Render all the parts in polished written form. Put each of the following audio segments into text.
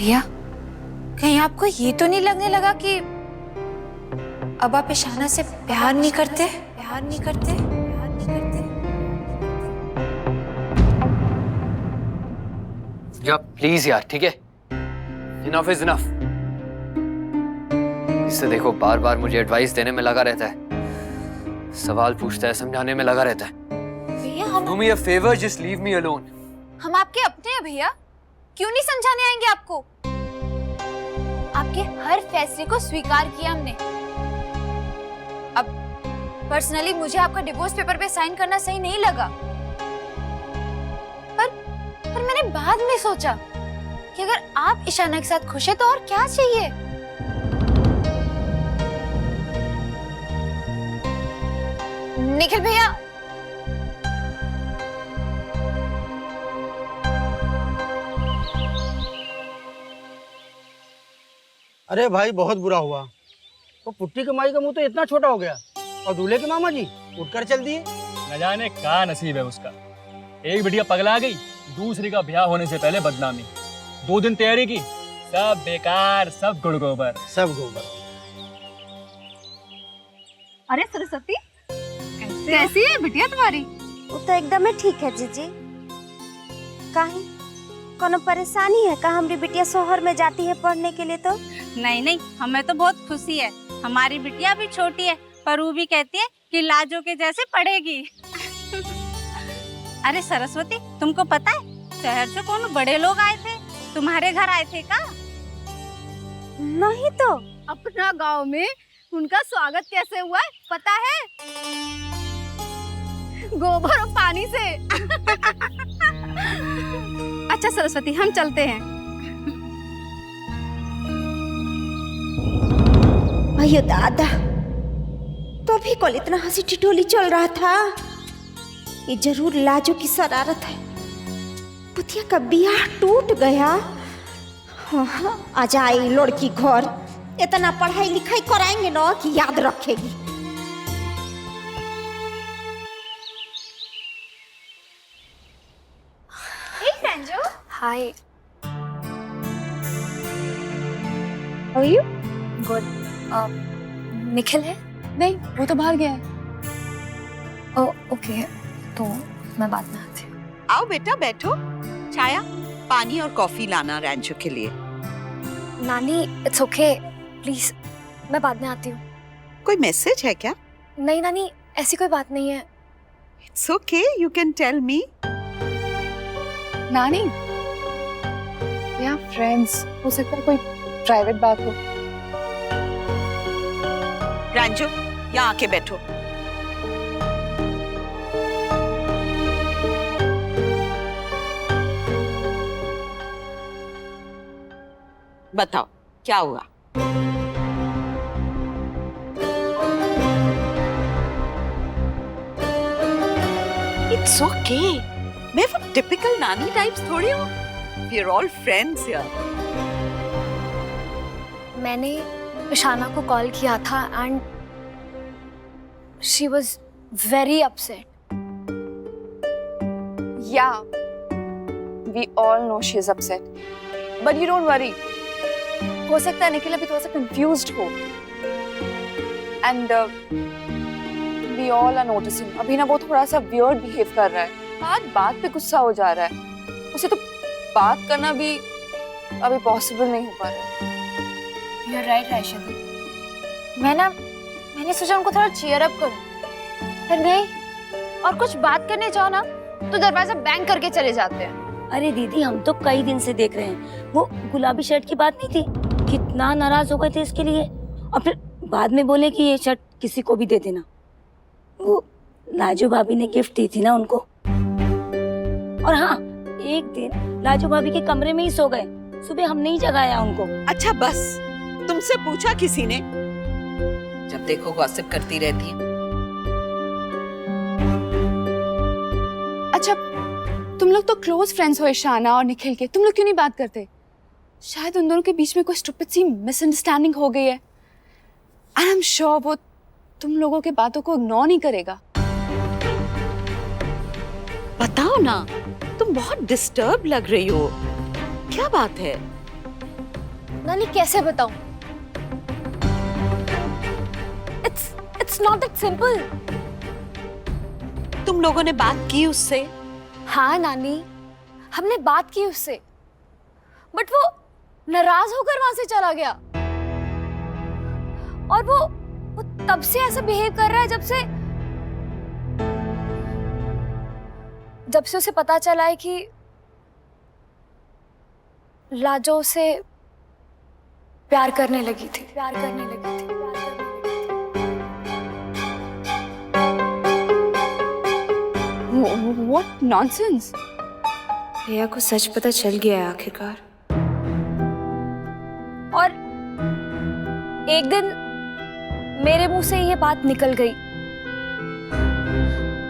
भैया, कहीं आपको ये तो नहीं लगने लगा कि अब आप इशाना से प्यार नहीं करते? प्यार नहीं करते? प्यार नहीं करते? या प्लीज यार, ठीक है, इनफ इज इनफ। इससे देखो बार बार मुझे एडवाइस देने में लगा रहता है, सवाल पूछता है, समझाने में लगा रहता है। भैया हम Do me a favor, just leave me alone. हम आपके अपने हैं भैया, क्यों नहीं समझाने आएंगे आपको? आपके हर फैसले को स्वीकार किया हमने। अब पर्सनली मुझे आपका डिवोर्स पेपर पे साइन करना सही नहीं लगा, पर मैंने बाद में सोचा कि अगर आप इशाना के साथ खुश हैं तो और क्या चाहिए। निखिल भैया, अरे भाई बहुत बुरा हुआ। वो पुट्टी के माई का मुंह तो इतना छोटा हो गया और दूल्हे के मामा जी उठकर चल दिए। न जाने क्या नसीब है उसका। एक बिटिया पगला गई, दूसरी का ब्याह होने से पहले बदनामी। 2 दिन तैयारी की, सब बेकार, सब गुड़ गोबर। सब गोबर। अरे सरस्वती, कैसी है बिटिया तुम्हारी? वो तो एकदम ठीक है जीजी। काहे कोनो परेशानी है का? हमारी बिटिया शहर में जाती है पढ़ने के लिए तो? नहीं नहीं, हमें तो बहुत खुशी है। हमारी बिटिया भी छोटी है, पर वो भी कहती है कि लाजो के जैसे पढ़ेगी। अरे सरस्वती, तुमको पता है शहर से कौन बड़े लोग आए थे, तुम्हारे घर आए थे का? नहीं तो। अपना गांव में उनका स्वागत कैसे हुआ है पता है? गोबर और पानी से। अच्छा सरस्वती, हम चलते हैं। अयो दादा, तो भी कल इतना हंसी ठिठोली चल रहा था। ये जरूर लाजो की शरारत है। पुतिया का ब्याह टूट गया। हाँ, आ जाए लड़की घर, इतना पढ़ाई लिखाई कराएंगे ना कि याद रखेगी। Hi, how are you? Good. Nikhil है? नहीं, वो तो बाहर गया है। ओके, तो मैं बाद में आती हूँ। आओ बेटा बैठो, छाया पानी और कॉफी लाना रैंचो के लिए। नानी इट्स ओके, प्लीज मैं बाद में आती हूँ। कोई मैसेज है क्या? नहीं नानी, ऐसी कोई बात नहीं है। It's okay, you can tell me. नानी, यहाँ फ्रेंड्स, हो सकता है कोई प्राइवेट बात हो। रैंचो यहाँ आके बैठो। बताओ क्या हुआ? इट्स ओके, मैं वो टिपिकल नानी टाइप्स थोड़ी हूँ। We are all friends here. मैंने इशाना को कॉल किया था and she was very upset. Yeah, we all know she is upset. But you don't worry. हो सकता है निखिल अभी थोड़ा सा confused हो. And we all are noticing. अभी ना वो थोड़ा सा weird behave कर रहा है. बात पे गुस्सा हो जा रहा है. उसे तो बात करना भी अभी possible नहीं हो पा रहा है. You're right, राइशा दी। मैंने सोचा उनको थोड़ा cheer up करूं, पर नहीं, और कुछ बात करने जाओ ना तो दरवाजा बैंग करके चले जाते हैं। अरे दीदी, हम तो कई दिन से देख रहे हैं। वो गुलाबी शर्ट की बात नहीं थी, कितना नाराज हो गए थे इसके लिए, और फिर बाद में बोले कि ये शर्ट किसी को भी दे देना। वो लाजो भाभी ने गिफ्ट दी थी ना उनको। और हाँ, एक दिन लाजो भाभी के कमरे में ही सो गए, सुबह हमने ही जगाया उनको। अच्छा बस, तुमसे पूछा किसी ने? जब देखो गॉसिप करती रहती है। अच्छा, तुम लोग तो क्लोज फ्रेंड्स हो इशाना और निखिल के, तुम लोग क्यों नहीं बात करते? शायद उन दोनों के बीच में कोई स्टूपिड सी मिसअंडरस्टैंडिंग हो गई है। And I'm sure वो तुम लोगों के बातों को इग्नोर नहीं करेगा। बताओ ना, तुम बहुत डिस्टर्ब लग रही हो, क्या बात है? नानी कैसे बताऊं? It's not that simple. तुम लोगों ने बात की उससे? हाँ नानी, हमने बात की उससे, बट वो नाराज होकर वहां से चला गया। और वो तब से ऐसा बिहेव कर रहा है जब से उसे पता चला है कि लाजो उसे प्यार करने लगी थी। What nonsense! भैया को सच पता चल गया है आखिरकार। और एक दिन मेरे मुंह से ये बात निकल गई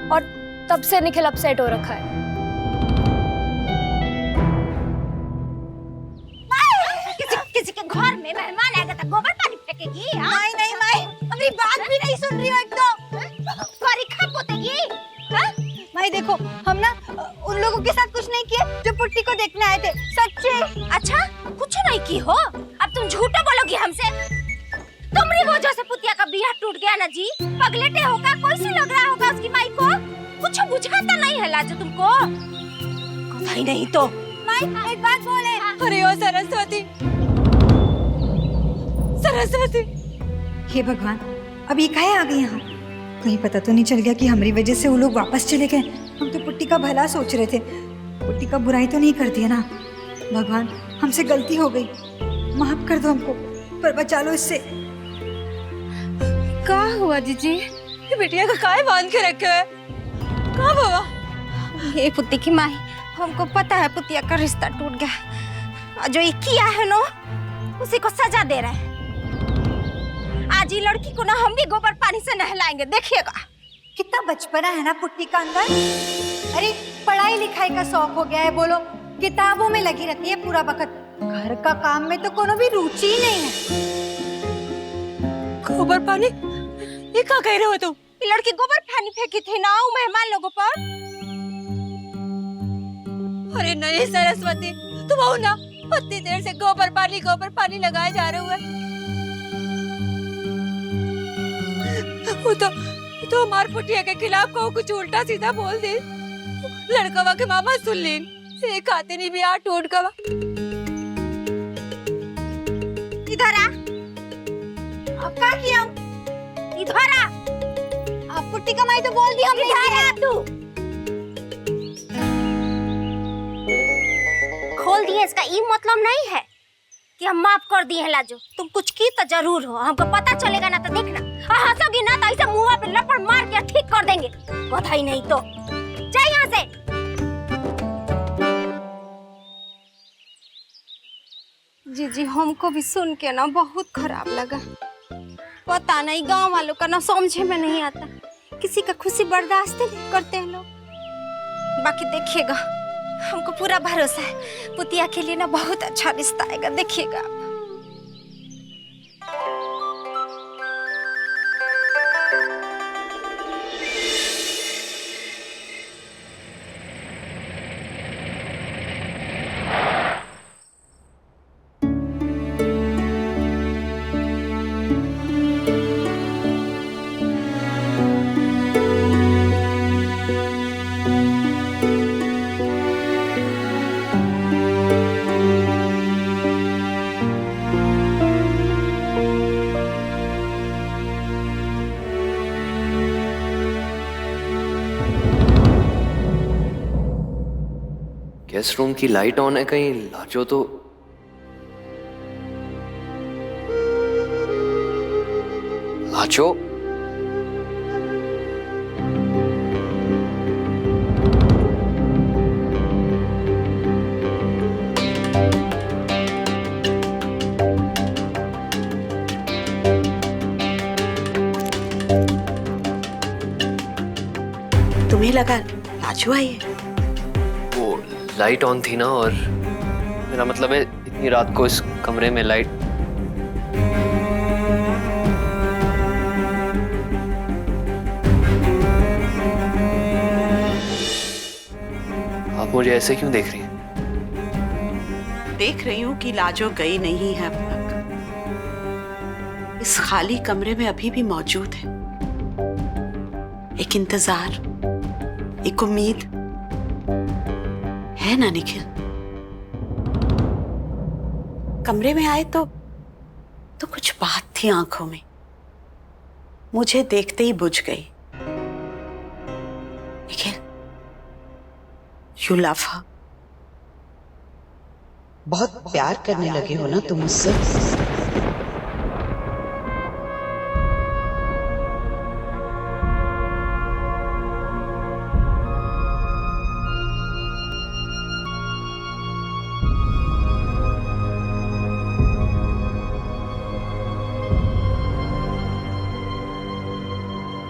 और तब से निखिल अपसेट हो रखा है। किसी के घर में मेहमान आएगा तो गोबर पानी फेंकेगी? नहीं माई, अपनी बात भी नहीं सुन रही हो एकदम। परीक्षा पोतेगी? माई देखो, हम ना उन लोगों के साथ कुछ नहीं किए जो पुट्टी को देखने आए थे। सच्चे? अच्छा, कुछ नहीं की हो? अब तुम झूठा बोलोगी हमसे? तुम्हारी वजह से पुतिया का बियाह टूट गया ना जी। पगलेटे होगा, कोई सी लग रहा होगा उसकी माई को। कुछ बुझाता नहीं है लाजो तुमको? नहीं नहीं तो माई एक बात बोले। अरे ओ सरस्वती, हे भगवान, अब ये काहे आ गई यहाँ? कहीं पता तो नहीं चल गया कि हमारी वजह से वो लोग वापस चले गए? हम तो पुट्टी का भला सोच रहे थे, पुट्टी का बुराई तो नहीं कर दिया ना? भगवान, हमसे गलती हो गई, माफ कर दो हमको, पर बचा लो इससे। क्या हुआ जीजी? ये बिटिया का काहे बांध के रखे है? कहाँ बाबा? ये पुत्ती की माई, हमको पता है पुतिया का रिश्ता टूट गया। और जो ये किया है ना, उसी को सजा दे रहे हैं। आज ये लड़की को ना हम भी गोबर पानी से नहलाएंगे, देखिएगा। कितना बचपना है ना पुट्टी का अंदर। अरे पढ़ाई लिखाई का शौक हो गया है, बोलो किताबों में लगी रहती है पूरा वक्त, घर का काम में तो कोनो भी रुचि ही नहीं है। गोबर पानी? ये क्या कह रहे हो तुम? ये लड़की गोबर पानी फेंकी थी ना मेहमान लोगों पर। अरे नहीं सरस्वती, तुम आओ ना, इतनी देर से गोबर पानी लगाए जा रहे हुए। वो तो हमार पुटिया के खिलाफ को कुछ उल्टा सीधा बोल दे। लड़कवा के मामा सुन लेन, से खाते नहीं भी आ टूट गवा। इधर आ। अब क्या किया? इधर आ। आप पुट्टी कमाई तो बोल दी हमने। इधर आ तू। खोल दिए, इसका ये मतलब नहीं है कि हम माफ कर दिए हैं लाजो। तुम कुछ की तो जरूर हो, हमको पता चलेगा ना तो देखना। हंसोगी ना तो ऐसे मुंह पे लपड़ मार के ठीक कर देंगे। बधाई नहीं तो जा यहाँ से। जीजी, हमको भी सुन के ना बहुत खराब लगा। पता नहीं गांव वालों का ना समझे में नहीं आता, किसी का खुशी बर्दाश्त नहीं करते हैं लोग। बाकी देखिएगा, हमको पूरा भरोसा है पुतिया के लिए ना बहुत अच्छा रिश्ता आएगा, देखिएगा आप। गेस्ट रूम की लाइट ऑन है, कहीं लाजो तो लाजो। तुम्हें लगा लाजो आई है? वो लाइट ऑन थी ना, और मेरा मतलब है इतनी रात को इस कमरे में लाइट। आप मुझे ऐसे क्यों देख रही हैं? देख रही हूँ कि लाजो गई नहीं है अब तक। इस खाली कमरे में अभी भी मौजूद है। एक इंतजार, एक उम्मीद है ना निखिल? कमरे में आए तो कुछ बात थी आंखों में, मुझे देखते ही बुझ गई। निखिल, यू लव हर। बहुत प्यार करने लगे हो ना तुम उससे?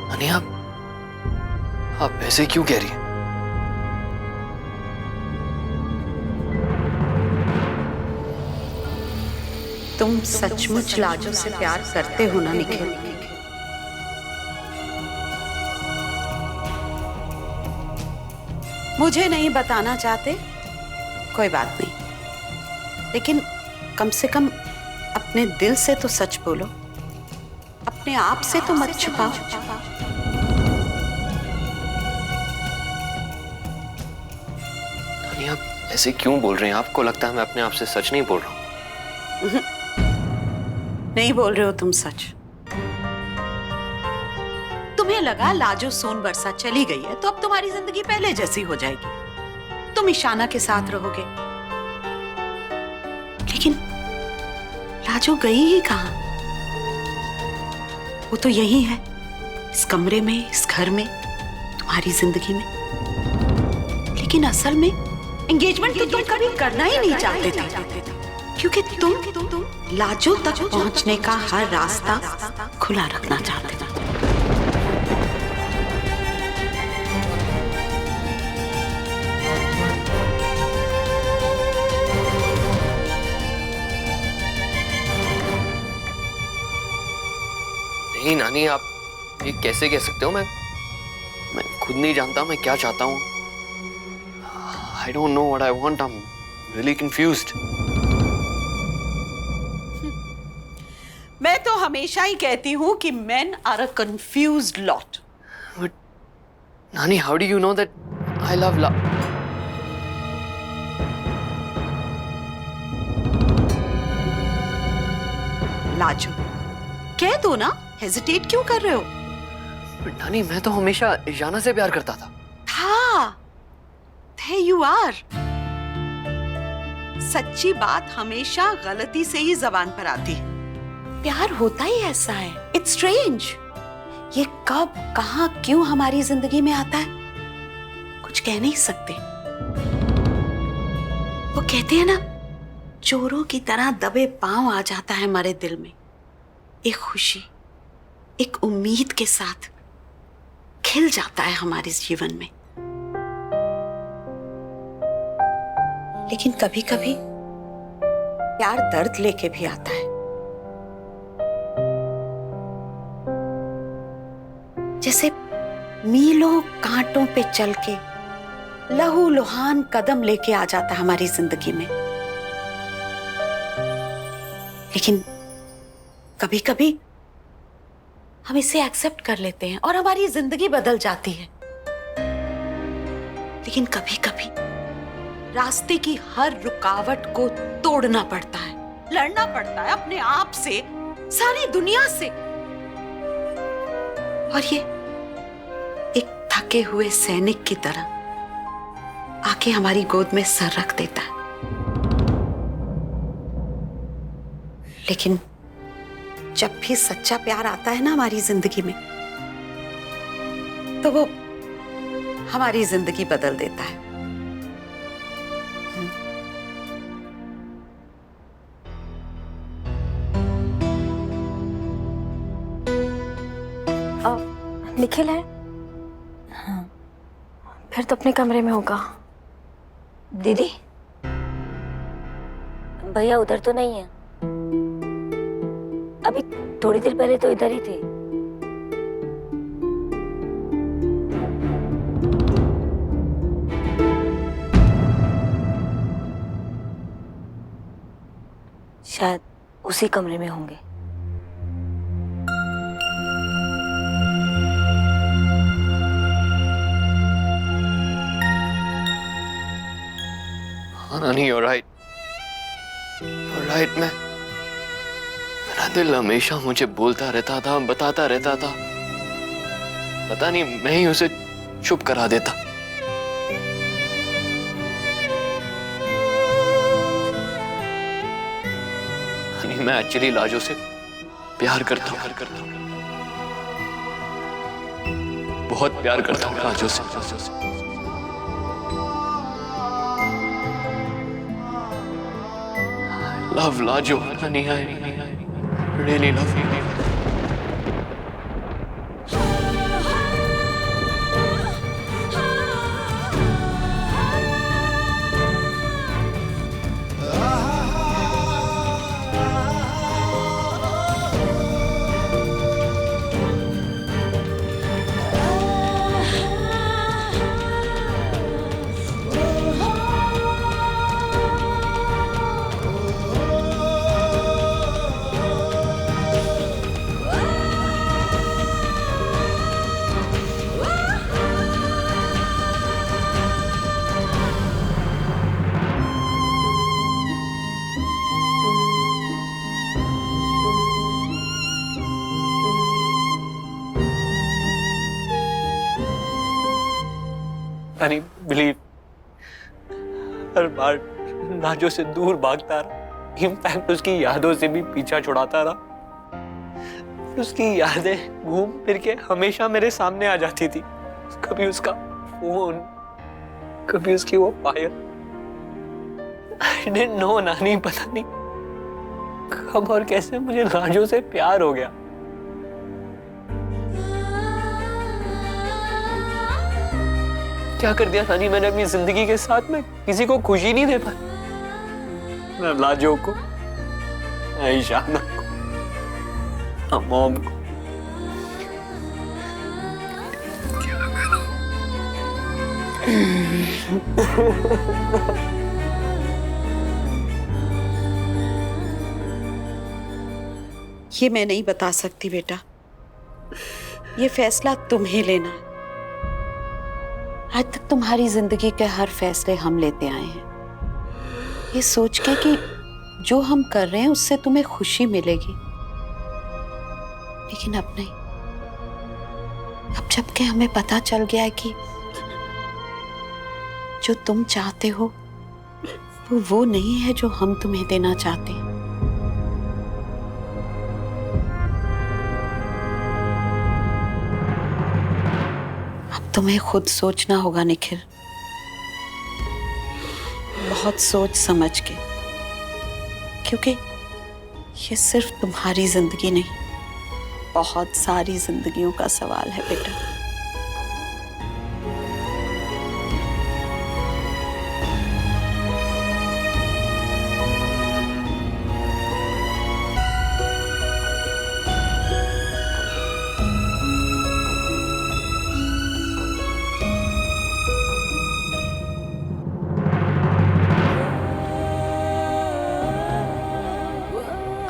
नानी, आप ऐसे क्यों कह रही हैं? तुम सचमुच लाजो से प्यार करते हो ना निखिल? मुझे नहीं बताना चाहते, कोई बात नहीं, लेकिन कम से कम अपने दिल से तो सच बोलो, अपने आप से तो मत छुपाओ। नानी, आप ऐसे क्यों बोल रहे हैं? आपको लगता है मैं अपने आप से सच नहीं बोल रहा हूँ? नहीं बोल रहे हो तुम सच। तुम्हें लगा लाजो सोन बरसा चली गई है तो अब तुम्हारी जिंदगी पहले जैसी हो जाएगी, तुम ईशाना के साथ रहोगे। लेकिन लाजो गई ही कहां? वो तो यही है, इस कमरे में, इस घर में, तुम्हारी जिंदगी में। लेकिन असल में एंगेजमेंट तो तुम कभी करना ही नहीं चाहते थे, क्योंकि तुम लाजो तक पहुंचने का हर रास्ता खुला रखना चाहते थे। नहीं नानी, आप ये कैसे कह सकते हो? मैं खुद नहीं जानता मैं क्या चाहता हूँ। I don't know what I want. I'm really confused. मैं तो हमेशा ही कहती हूँ कि men are a confused lot. But Nani, how do you know that I love Lajo, कह दो ना, हेजिटेट क्यों कर रहे हो? But नानी, मैं तो हमेशा ईशाना से प्यार करता था। There you are. सच्ची बात हमेशा गलती से ही जबान पर आती है। प्यार होता ही ऐसा है। It's strange. ये कब, कहां, क्यों हमारी जिंदगी में आता है, कुछ कह नहीं सकते। वो कहते हैं ना, चोरों की तरह दबे पांव आ जाता है हमारे दिल में। एक खुशी, एक उम्मीद के साथ खिल जाता है हमारे जीवन में। लेकिन कभी कभी प्यार दर्द लेके भी आता है। जैसे मीलों कांटों पे चल के लहू लुहान कदम लेके आ जाता है हमारी जिंदगी में। लेकिन कभी कभी हम इसे एक्सेप्ट कर लेते हैं और हमारी जिंदगी बदल जाती है। लेकिन कभी कभी रास्ते की हर रुकावट को तोड़ना पड़ता है, लड़ना पड़ता है अपने आप से, सारी दुनिया से। और ये एक थके हुए सैनिक की तरह आके हमारी गोद में सर रख देता है। लेकिन जब भी सच्चा प्यार आता है ना हमारी जिंदगी में, तो वो हमारी जिंदगी बदल देता है। निखिल है? हाँ, फिर तो अपने कमरे में होगा। दीदी, भैया उधर तो नहीं है? अभी थोड़ी देर पहले तो इधर ही थे। शायद उसी कमरे में होंगे। हाँ नानी, you're right. You're right, मेरा दिल हमेशा मुझे बोलता रहता था, बताता रहता था। पता नहीं मैं ही उसे चुप करा देता। नानी, मैं एक्चुअली लाजो से प्यार करता हूँ। बहुत प्यार करता हूँ लाजो से। Love Lajo, honey, I really love you. नहीं बिलीव, हर बार लाजो से दूर भागता रहा, इनफैक्ट उसकी यादों से भी पीछा छुड़ाता रहा। उसकी यादें घूम फिर के हमेशा मेरे सामने आ जाती थी। कभी उसका फोन, कभी उसकी वो पायल। आई डिडंट नो नानी, पता नहीं कब और कैसे मुझे लाजो से प्यार हो गया। क्या कर दिया नानी मैंने अपनी जिंदगी के साथ में? किसी को खुशी नहीं दे पाई, ना लाजो को, ना ईशाना को, ना मॉम को। ये मैं नहीं बता सकती बेटा, ये फैसला तुम्हें लेना है। आज तक तुम्हारी जिंदगी के हर फैसले हम लेते आए हैं, ये सोच के कि जो हम कर रहे हैं उससे तुम्हें खुशी मिलेगी, लेकिन अब नहीं। अब जबकि हमें पता चल गया है कि जो तुम चाहते हो वो नहीं है जो हम तुम्हें देना चाहते हैं। तुम्हें खुद सोचना होगा निखिल, बहुत सोच समझ के, क्योंकि ये सिर्फ तुम्हारी जिंदगी नहीं, बहुत सारी जिंदगियों का सवाल है बेटा।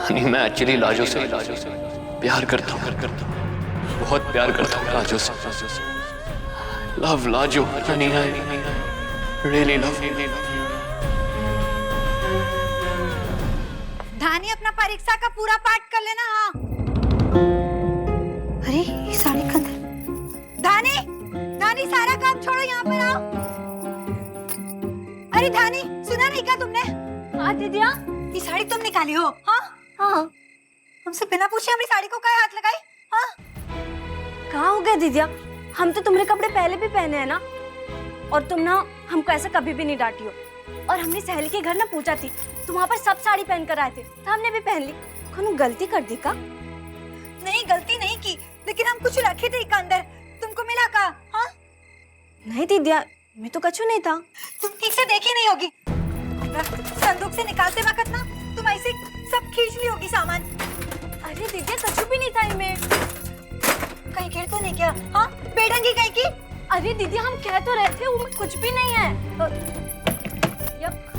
नहीं, मैं एक्चुअली लाजो से प्यार करता हूँ, बहुत प्यार करता हूँ लाजो से। Love Lajo, honey, I really love you. धानी अपना परीक्षा का पूरा पाठ कर लेना। हाँ, अरे ये साड़ी कहाँ है? धानी, धानी सारा काम छोड़ो, यहाँ पर आओ। अरे धानी, सुना नहीं क्या तुमने? हाँ दीदिया, ये साड़ी तुम निकाली हो? हाँ हाँ, हमसे बिना पूछे हमारी साड़ी को काहे हाथ लगाई? हाँ, कहाँ हो गया दीदिया? हम तो तुम्हारे कपड़े पहले भी पहने हैं ना, और तुम ना हमको ऐसा कभी भी नहीं डांटी हो। और हमने सहेली के घर ना पूछा थी तो वहाँ पर सब साड़ी पहन कर आए थे, तो हमने भी पहन ली। कौन गलती कर दी का? नहीं, गलती नहीं की, लेकिन हम कुछ रखे थे अंदर, तुमको मिला का? हाँ नहीं दीदिया, मैं तो कछु नहीं था। तुम ठीक से देखी नहीं होगी, संदूक से निकालते वक्त ना तुम ऐसे सब खींच ली होगी सामान। अरे दीदिया, कछु भी नहीं था इनमें। कहीं गिर तो नहीं क्या? हाँ, बेढंगी कहीं की? अरे दीदी, हम कह तो रहे थे उनमें कुछ भी नहीं है।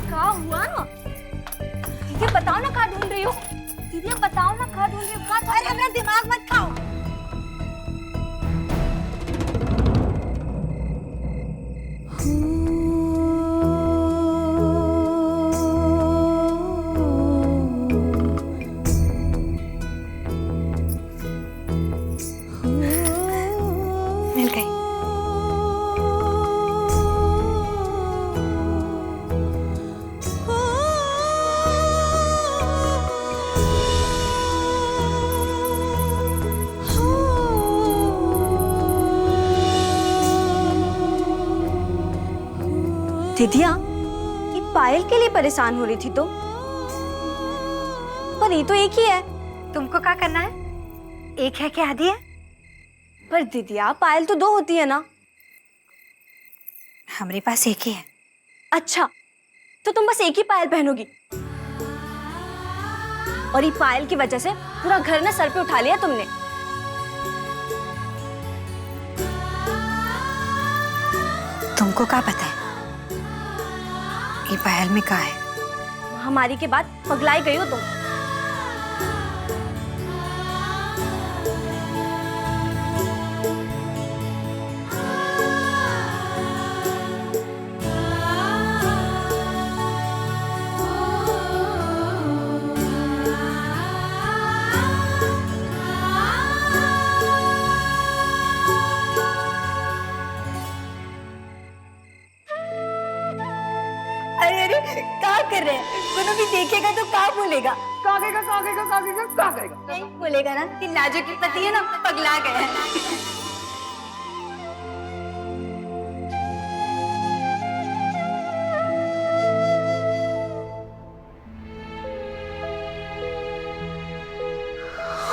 क्या हुआ ना? दीदी बताओ ना, कहाँ ढूंढ दिदिया, ये पायल के लिए परेशान हो रही थी तुम? पर ये तो एक ही है। तुमको क्या करना है? एक है क्या आधी है? पर दिदिया, पायल तो 2 होती है ना? हमारे पास एक ही है। अच्छा, तो तुम बस एक ही पायल पहनोगी? और ये पायल की वजह से पूरा घर ना सर पे उठा लिया तुमने। तुमको क्या पता है ये पायल में क्या है? हमारी के बाद पगलाई गई हो तुम। अरे अरे क्या कर रहे हैं? कोनो भी देखेगा तो क्या बोलेगा? नहीं बोलेगा ना कि लाजो के पति है ना पगला गए हैं।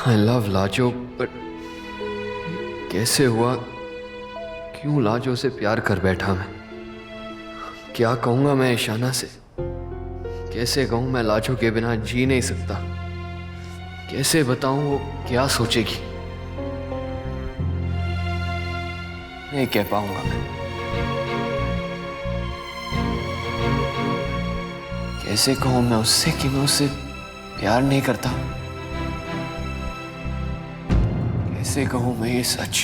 I love लाजो, but कैसे हुआ? क्यों लाजो से प्यार कर बैठा मैं? क्या कहूंगा मैं ईशाना से? कैसे कहूं मैं लाजो के बिना जी नहीं सकता? कैसे बताऊं वो क्या सोचेगी? नहीं कह पाऊंगा मैं। कैसे कहूं मैं उससे कि मैं उससे प्यार नहीं करता? कैसे कहूं मैं ये सच?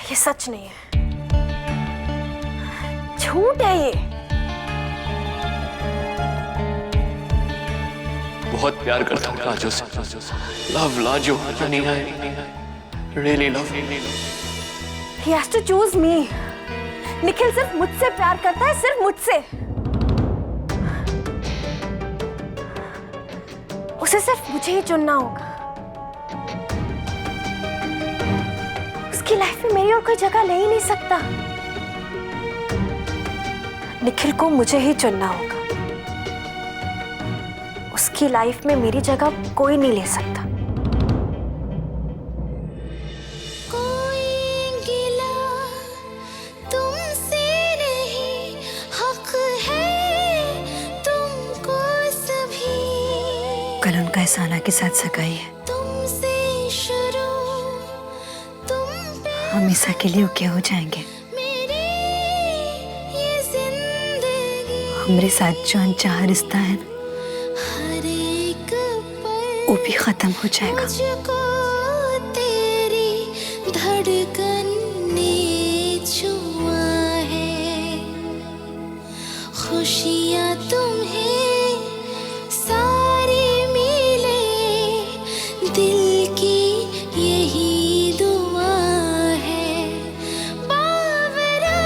ये सच नहीं है, झूठ है ये। बहुत प्यार करता हूँ लाजो से। Love Lajo, Honey I really love. He has to choose me. Nikhil सिर्फ मुझसे प्यार करता है, सिर्फ मुझसे। उसे सिर्फ मुझे ही चुनना होगा। उसकी लाइफ में मेरी और कोई जगह ले ही नहीं सकता। निखिल को मुझे ही चुनना होगा। उसकी लाइफ में मेरी जगह कोई नहीं ले सकता। कल उनका एहसाना के साथ सगाई है। हमेशा के लिए क्या हो जाएंगे। हमारे साथ जो अनचाहा रिश्ता है ना, वो भी खत्म हो जाएगा। खुशियाँ तुम्हें सारी मिले, दिल की यही दुआ है। बावरा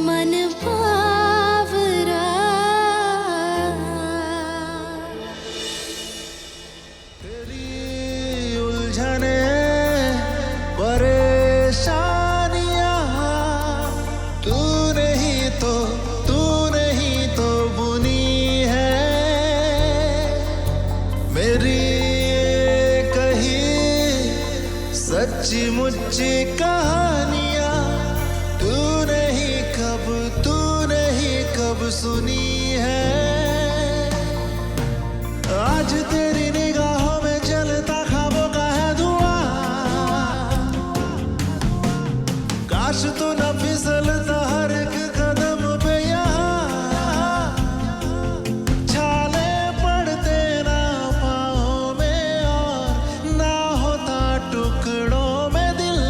मन बावरा। तेरी उलझने परेशानियाँ तूने ही तो बुनी है। मेरी कही सच्ची मुच्ची कहानियाँ तूने ही कब सुनी है। आज तेरी निगाहों में जलता ख्वाबों का है धुआं। काश तू न फिसलता हर एक कदम पे यहाँ। छाले पड़ते ना पाँव में और ना होता टुकड़ों में दिल।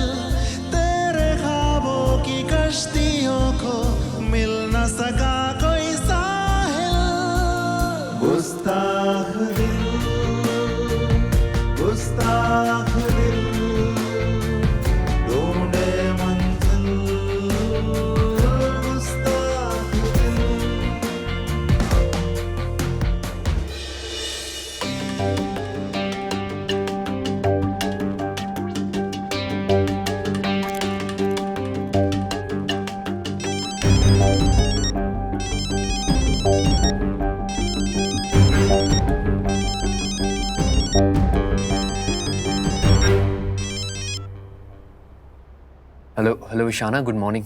Hello Ishana, good morning.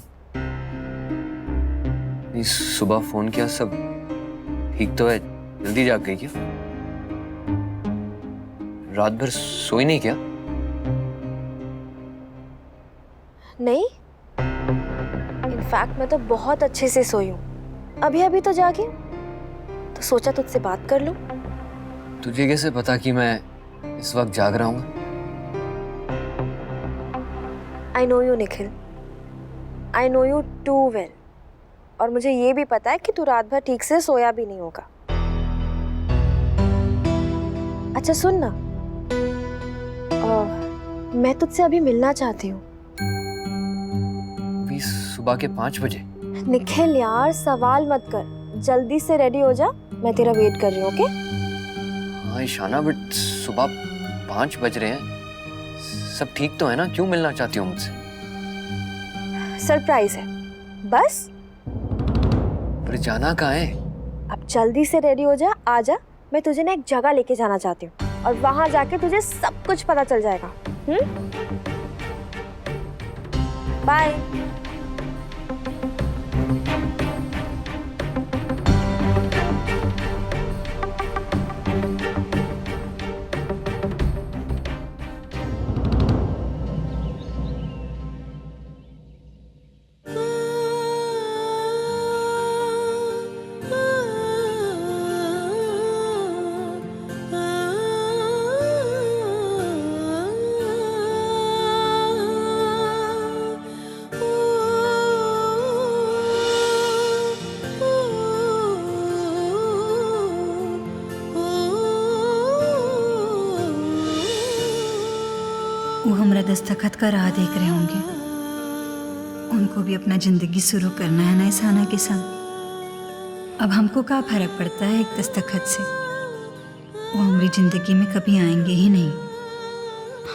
सुबह फोन किया, सब ठीक तो है? जल्दी जाग गई क्या? रात भर सोई नहीं क्या? नहीं, इनफैक्ट मैं तो बहुत अच्छे से सोई हूँ। अभी अभी तो जागी हूँ, तो सोचा तुझसे बात कर लूँ। तुझे कैसे पता कि मैं इस वक्त जाग रहा हूँ? I know you Nikhil, I know you too well. और मुझे ये भी पता है कि तू रात भर ठीक से सोया भी नहीं होगा। अच्छा सुन ना, मैं तुझसे अभी मिलना चाहती हूँ। अभी सुबह के 5 बजे? निखिल यार, सवाल मत कर, जल्दी से रेडी हो जा, मैं तेरा वेट कर रही हूँ। ओके? हाँ ईशाना, बट सुबह 5 बज रहे हैं, सब ठीक तो है ना? क्यों मिलना चाहती हो मुझसे? सरप्राइज है बस। पर जाना कहाँ है? अब जल्दी से रेडी हो जा, आ जा। मैं तुझे ना एक जगह लेके जाना चाहती हूँ और वहां जाके तुझे सब कुछ पता चल जाएगा। बाय। वो हमारा दस्तखत का राह देख रहे होंगे। उनको भी अपना जिंदगी शुरू करना है ना ईशाना के संग। अब हमको क्या फर्क पड़ता है एक दस्तखत से? वो हमारी जिंदगी में कभी आएंगे ही नहीं।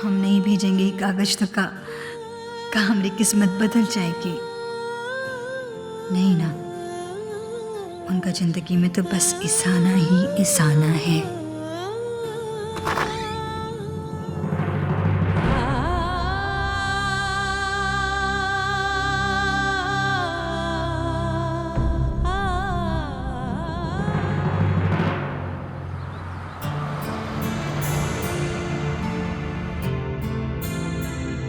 हम नहीं भेजेंगे ये कागज तो का हमारी किस्मत बदल जाएगी? नहीं ना, उनका जिंदगी में तो बस ईशाना ही ईशाना है।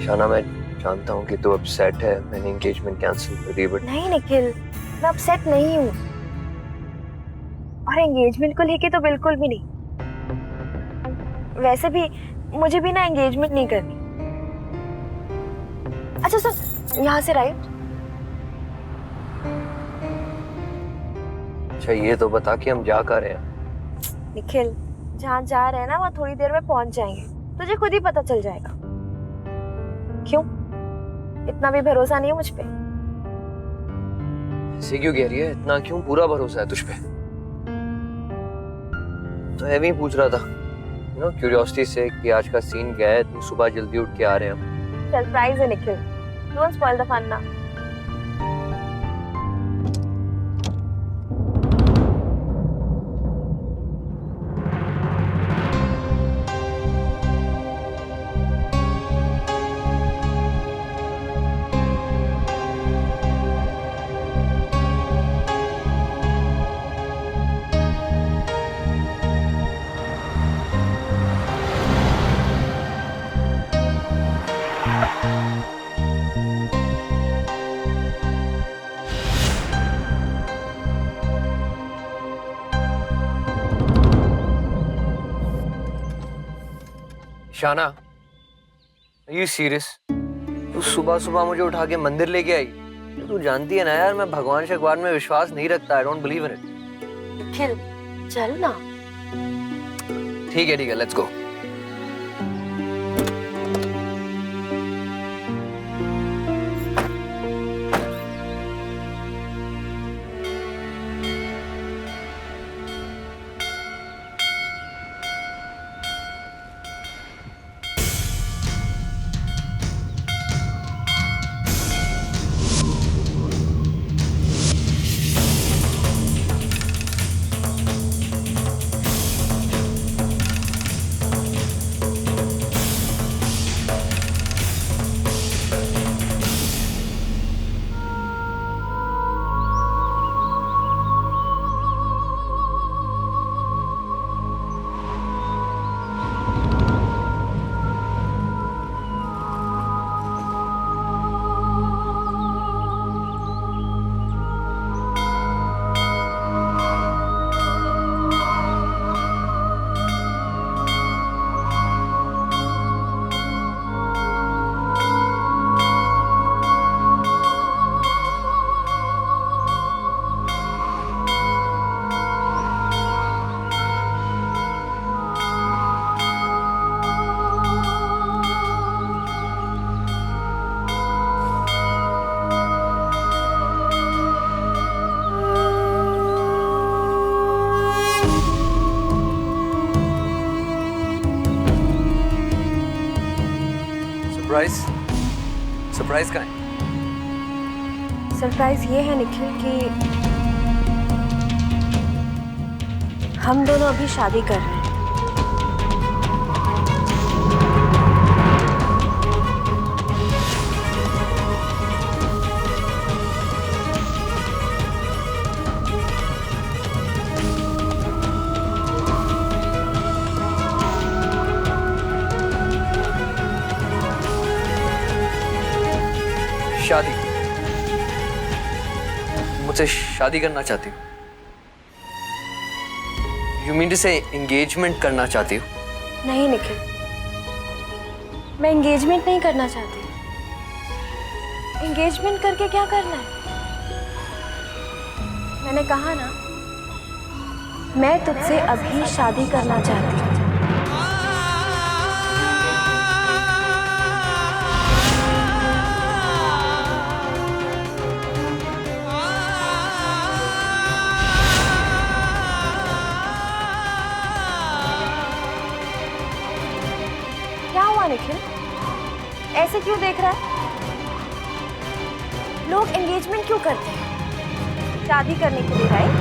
ईशाना, मैं जानता हूँ कि तू अपसेट है, मैंने एंगेजमेंट कैंसिल कर दी, बट नहीं निखिल, मैं अपसेट नहीं हूँ, और एंगेजमेंट को लेके तो बिल्कुल भी नहीं। वैसे भी मुझे भी ना एंगेजमेंट नहीं करनी। अच्छा सुन, यहाँ से राइट। अच्छा ये तो बता कि हम जा कर रहे हैं। निखिल, जहाँ जा रहे हैं ना वहाँ थोड़ी देर में पहुंच जाएंगे, तुझे खुद ही पता चल जाएगा। क्यों, इतना भी भरोसा नहीं है मुझ पे? ऐसे क्यों कह रही है? इतना क्यों पूरा भरोसा है तुझ पे? तो ऐਵੇਂ ही पूछ रहा था, यू नो, क्यूरियोसिटी से कि आज का सीन क्या है। तुम सुबह जल्दी उठ के आ रहे हैं। सरप्राइज है Nikhil, don't spoil the fun ना। Ishana, are you serious? तू सुबह सुबह मुझे उठा के मंदिर लेके आई? तू जानती है ना यार, मैं भगवान शगवान में विश्वास नहीं रखता। I don't believe in it. Nikhil, चल ना। ठीक है, लेट्स गो। सरप्राइज सरप्राइज का है? सरप्राइज ये है निखिल कि हम दोनों अभी शादी कर रहे हैं। शादी? मुझसे शादी करना चाहती हो? यू मीन टू से एंगेजमेंट करना चाहती हो? नहीं निखिल, मैं एंगेजमेंट नहीं करना चाहती। एंगेजमेंट करके क्या करना है? मैंने कहा ना, मैं तुझसे अभी शादी करना चाहती हूँ। क्या हुआ निखिल? ऐसे क्यों देख रहा है? लोग एंगेजमेंट क्यों करते हैं? शादी करने के लिए, राइट?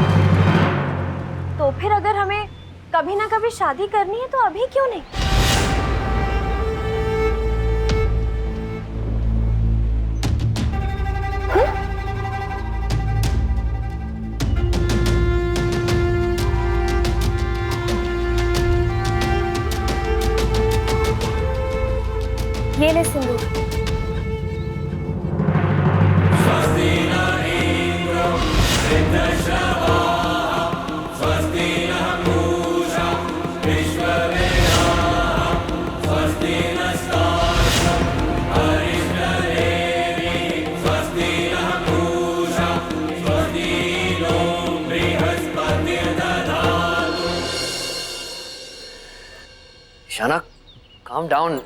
तो फिर अगर हमें कभी ना कभी शादी करनी है तो अभी क्यों नहीं? ये ले सिंदूर। Ishana, calm down,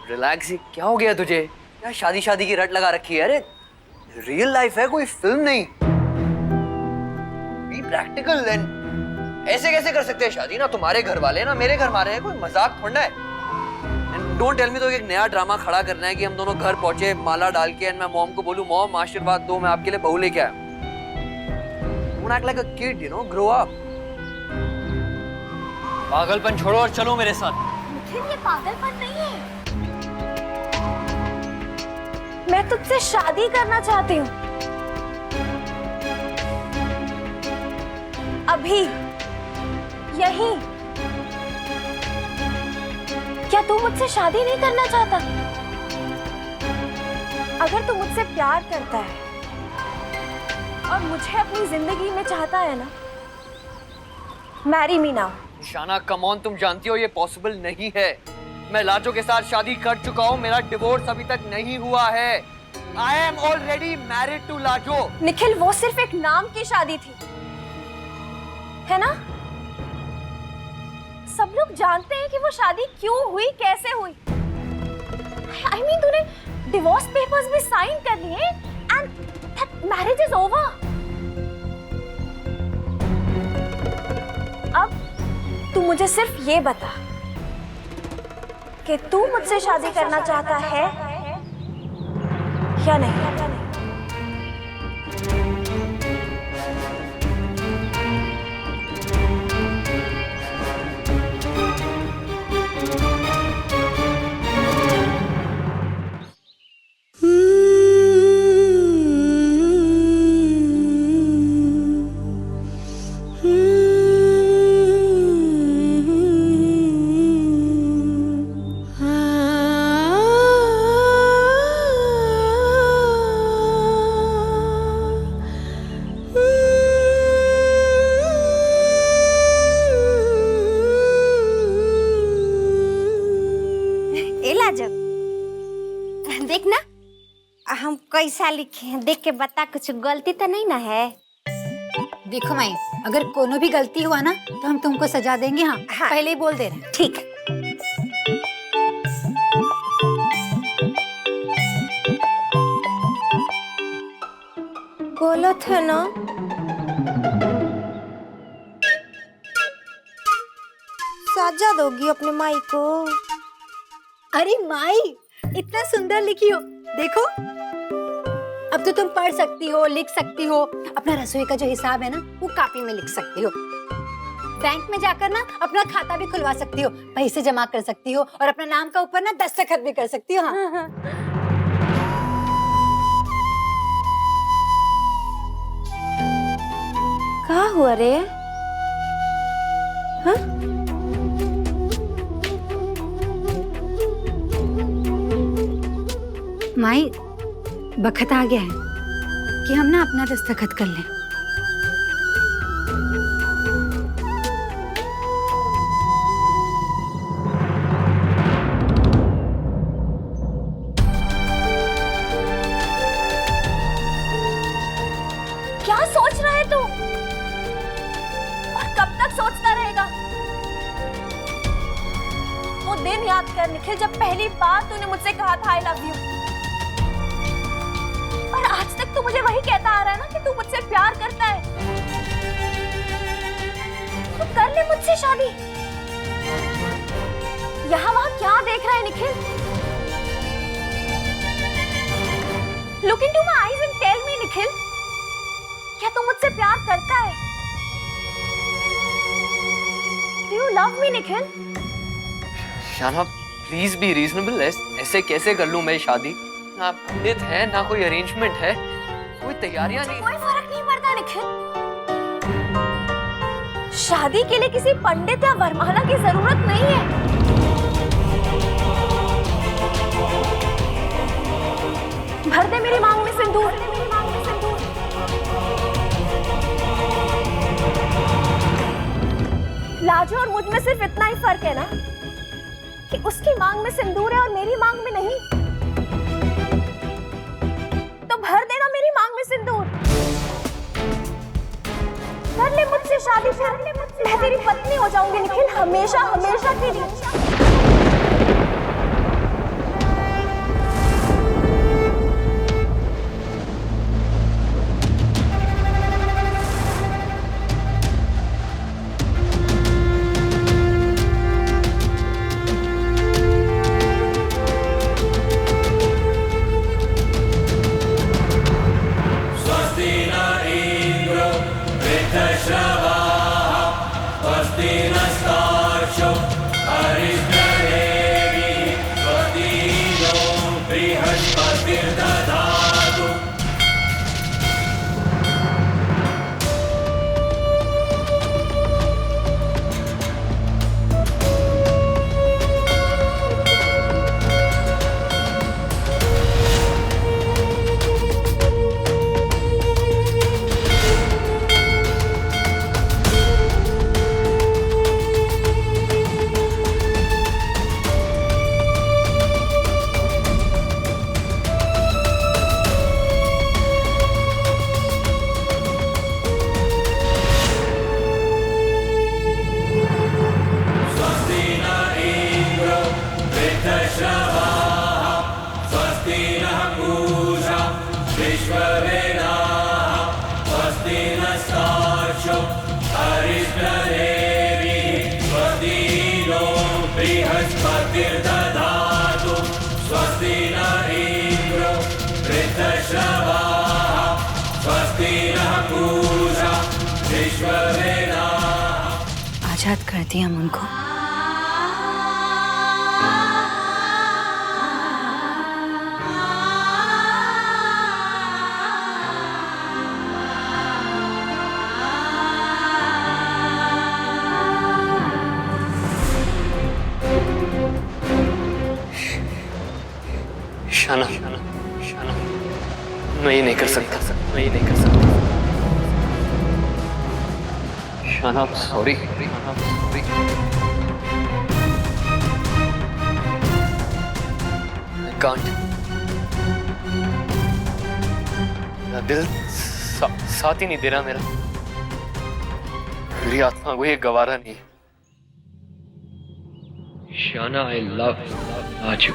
relax. क्या हो गया तुझे? क्या शादी शादी की रट लगा रखी है? अरे रियल लाइफ है, कोई फिल्म नहीं। Be practical. ऐसे कैसे कर सकते हैं शादी? ना तुम्हारे घर वाले ना मेरे घर वाले हैं, कोई मजाक थोड़ा है। एंड डोंट टेल मी तो एक नया ड्रामा खड़ा करना है कि हम दोनों घर पहुंचे माला डाल के एंड मैं मॉम को बोलूं, मॉम आशीर्वाद दो, मैं आपके लिए बहू लेके आया। Don't act like a kid, you know, grow up. पागलपन छोड़ो और चलो मेरे साथ। ये पागलपन नहीं है। मैं तुझसे शादी करना चाहती हूँ, अभी, यहीं। क्या तू मुझसे शादी नहीं करना चाहता? अगर तू मुझसे प्यार करता है और मुझे अपनी जिंदगी में चाहता है ना, marry me now. Ishana come on, तुम जानती हो ये पॉसिबल नहीं है। मैं लाजो के साथ शादी कर चुका हूँ, मेरा डिवोर्स अभी तक नहीं हुआ है। I am already married to Lajo. Nikhil, वो सिर्फ एक नाम की शादी थी, है ना? सब लोग जानते हैं कि वो शादी क्यों हुई, कैसे हुई। I mean, तूने डिवोर्स पेपर्स भी साइन कर लिए and that marriage is over। अब तू मुझे सिर्फ ये बता कि तू मुझसे शादी करना चाहता है या नहीं? देख ना हम कैसा लिखे हैं, देख के बता, कुछ गलती तो नहीं ना है? देखो माई, अगर कोनो भी गलती हुआ ना तो हम तुमको सजा देंगे। हाँ, पहले ही बोल दे रहे। ठीक है। गलत है ना? सजा दोगी अपने माई को? अरे माई, इतना सुंदर लिखी हो, देखो। अब तो तुम पढ़ सकती हो, लिख सकती हो, अपना रसोई का जो हिसाब है ना वो कापी में लिख सकती हो। बैंक में जाकर ना अपना खाता भी खुलवा सकती हो, पैसे जमा कर सकती हो और अपना नाम का ऊपर ना दस्तखत भी कर सकती हो। हाँ। क्या हुआ रे? हाँ? माई, वक्त आ गया है कि हम ना अपना दस्तखत कर लें। क्या सोच रहा है तू? और कब तक सोचता रहेगा? वो दिन याद कर निखिल, जब पहली बार तूने मुझसे कहा था आई लव यू। और आज तक तू मुझे वही कहता आ रहा है ना कि तू मुझसे प्यार करता है। तू कर ले मुझसे शादी। यहाँ वहाँ क्या देख रहा है Nikhil? Look into my eyes and tell me, Nikhil, क्या तू मुझसे प्यार करता है? Do you love me, Nikhil? शाना, प्लीज बी रीजनेबल। ऐसे कैसे कर लूं मैं शादी? ना पंडित है, ना कोई अरेंजमेंट है, कोई तैयारियां नहीं। कोई फर्क नहीं पड़ता निखिल। शादी के लिए किसी पंडित या वरमाला की जरूरत नहीं है। भर दे मेरी मांग में सिंदूर। लाजो और मुझ में सिर्फ इतना ही फर्क है ना कि उसकी मांग में सिंदूर है और मेरी मांग में नहीं। तो भर देना मेरी मांग में सिंदूर। कर ले मुझसे शादी, फिर मैं तेरी पत्नी हो जाऊंगी निखिल, हमेशा हमेशा के लिए। आजाद कर दिया हम उनको। शाना, मैं ये नहीं कर सकता, मैं ये नहीं कर सकता। शाना, सॉरी। I can't. मेरा दिल साथ ही नहीं दे रहा मेरा। मेरी आत्मा को ये गवारा नहीं है। शाना, I love you.